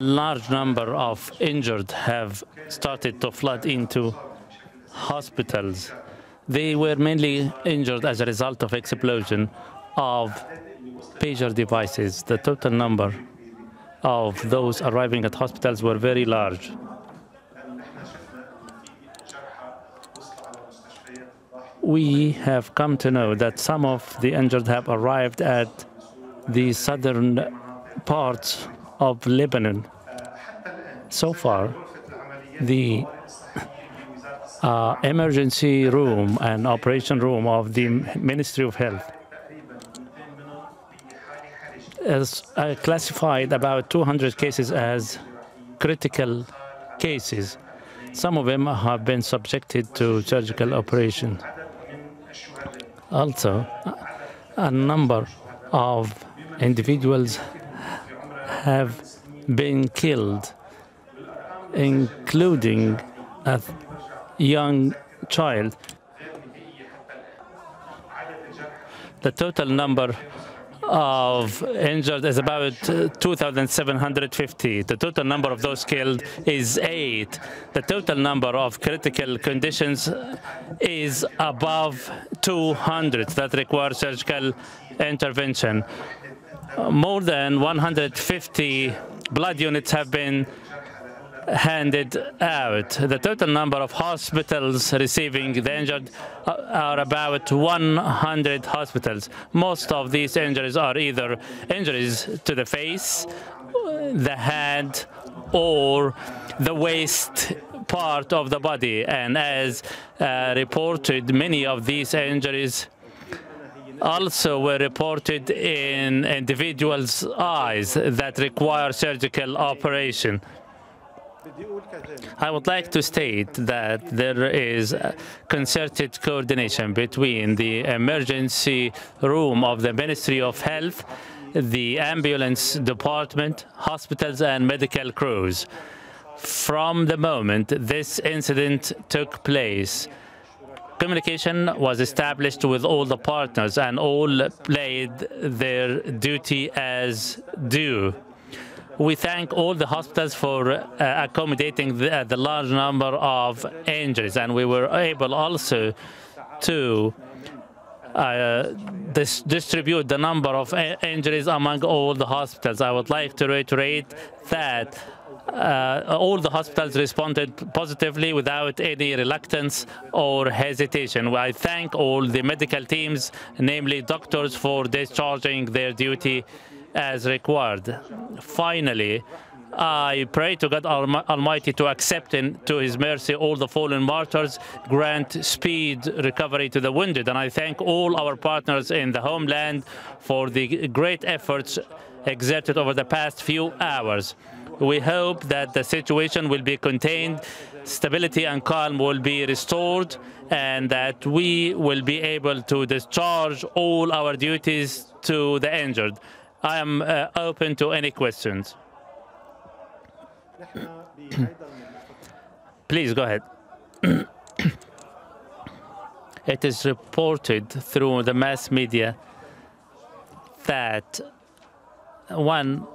large number of injured have started to flood into hospitals. They were mainly injured as a result of explosion of pager devices. The total number of those arriving at hospitals were very large. We have come to know that some of the injured have arrived at the southern parts of Lebanon. So far, the emergency room and operation room of the Ministry of Health has classified about 200 cases as critical cases. Some of them have been subjected to surgical operation. Also, a number of individuals have been killed, including a young child. The total number of injured is about 2,750. The total number of those killed is 8. The total number of critical conditions is above 200 that require surgical intervention. More than 150 blood units have been handed out. The total number of hospitals receiving the injured are about 100 hospitals. Most of these injuries are either injuries to the face, the head, or the waist part of the body. And as reported, many of these injuries also were reported in individuals' eyes that require surgical operation. I would like to state that there is concerted coordination between the emergency room of the Ministry of Health, the ambulance department, hospitals, and medical crews. From the moment this incident took place, communication was established with all the partners, and all played their duty as due. We thank all the hospitals for accommodating the large number of injuries, and we were able also to distribute the number of injuries among all the hospitals. I would like to reiterate that all the hospitals responded positively without any reluctance or hesitation. I thank all the medical teams, namely doctors, for discharging their duty as required. Finally, I pray to God Almighty to accept into His mercy all the fallen martyrs, grant speed recovery to the wounded, and I thank all our partners in the homeland for the great efforts exerted over the past few hours. We hope that the situation will be contained, stability and calm will be restored, and that we will be able to discharge all our duties to the injured. I am open to any questions. Please go ahead. It is reported through the mass media that one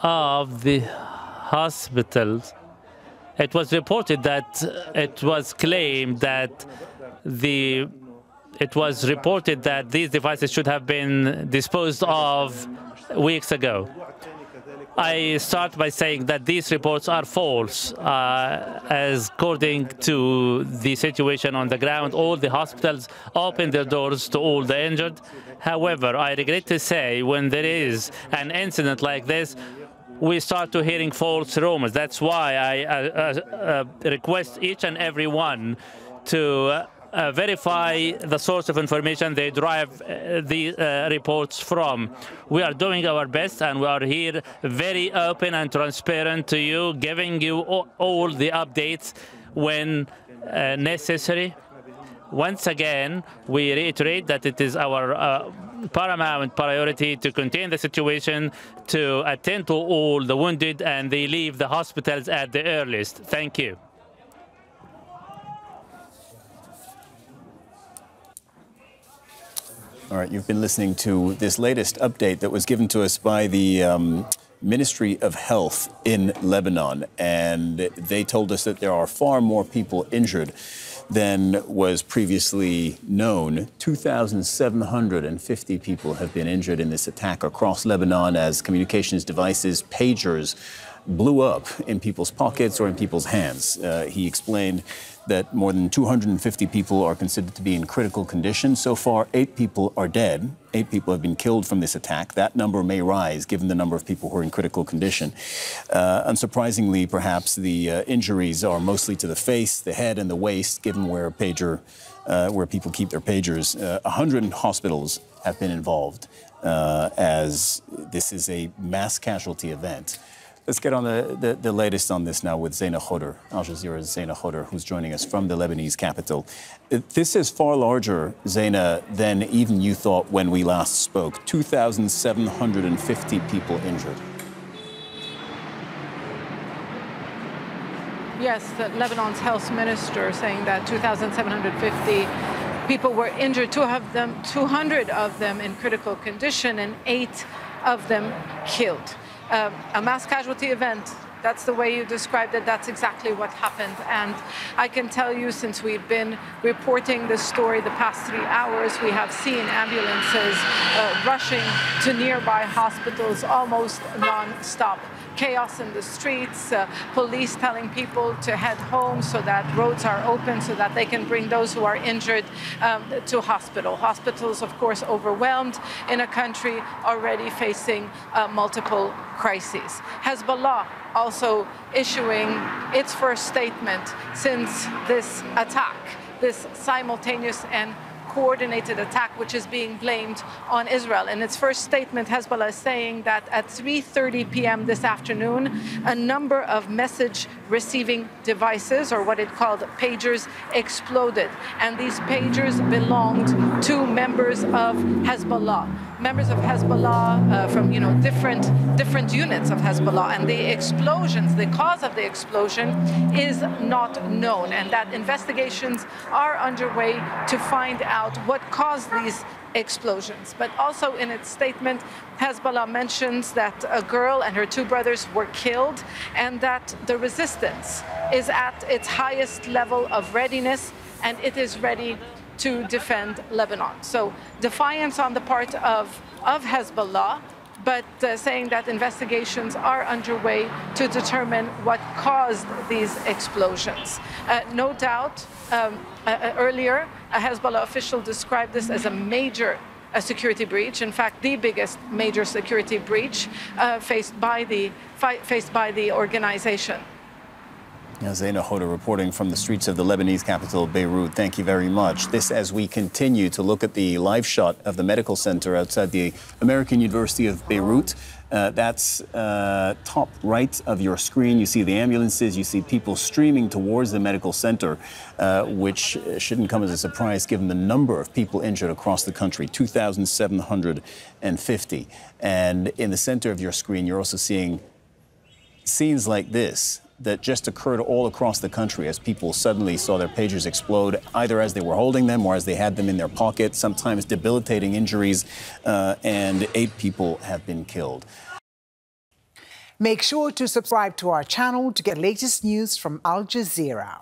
of the hospitals, it was reported that it was claimed that it was reported that these devices should have been disposed of weeks ago. I start by saying that these reports are false. As according to the situation on the ground, all the hospitals opened their doors to all the injured. However, I regret to say, when there is an incident like this, we start to hearing false rumors. That's why I request each and every one to verify the source of information they derive the reports from. We are doing our best, and we are here very open and transparent to you, giving you all the updates when necessary. Once again, we reiterate that it is our paramount priority to contain the situation, to attend to all the wounded, and they leave the hospitals at the earliest. Thank you. All right, you've been listening to this latest update that was given to us by the Ministry of Health in Lebanon, and they told us that there are far more people injured than was previously known. 2,750 people have been injured in this attack across Lebanon as communications devices, pagers, blew up in people's pockets or in people's hands. He explained that more than 250 people are considered to be in critical condition. So far, 8 people are dead. 8 people have been killed from this attack. That number may rise given the number of people who are in critical condition. Unsurprisingly, perhaps, the injuries are mostly to the face, the head, and the waist, given where people keep their pagers. 100 hospitals have been involved as this is a mass casualty event. Let's get on the latest on this now with Zeina Khodr, Al Jazeera's Zeina Khodr, who's joining us from the Lebanese capital. This is far larger, Zeina, than even you thought when we last spoke. 2,750 people injured. Yes, Lebanon's health minister saying that 2,750 people were injured, 200 of them in critical condition, and 8 of them killed. A mass casualty event, that's the way you described it, that's exactly what happened. And I can tell you, since we've been reporting this story the past 3 hours, we have seen ambulances rushing to nearby hospitals almost non-stop. Chaos in the streets, police telling people to head home so that roads are open so that they can bring those who are injured to hospital. Hospitals, of course, overwhelmed in a country already facing multiple crises. Hezbollah also issuing its first statement since this attack, this simultaneous and coordinated attack, which is being blamed on Israel. In its first statement, Hezbollah is saying that at 3:30 p.m. this afternoon, a number of message receiving devices, or what it called pagers, exploded. And these pagers belonged to members of Hezbollah. Members of Hezbollah from different units of Hezbollah, and the explosions, the cause of the explosion is not known, and that investigations are underway to find out what caused these explosions. But also in its statement, Hezbollah mentions that a girl and her 2 brothers were killed, and that the resistance is at its highest level of readiness, and it is ready to defend Lebanon. So defiance on the part of Hezbollah, but saying that investigations are underway to determine what caused these explosions. No doubt, earlier, a Hezbollah official described this as a major security breach. In fact, the biggest major security breach faced by the organization. Zeina Khodr reporting from the streets of the Lebanese capital, Beirut. Thank you very much. This as we continue to look at the live shot of the medical center outside the American University of Beirut. That's top right of your screen. You see the ambulances. You see people streaming towards the medical center, which shouldn't come as a surprise given the number of people injured across the country, 2,750. And in the center of your screen, you're also seeing scenes like this that just occurred all across the country as people suddenly saw their pagers explode, either as they were holding them or as they had them in their pockets, sometimes debilitating injuries, and 8 people have been killed. Make sure to subscribe to our channel to get latest news from Al Jazeera.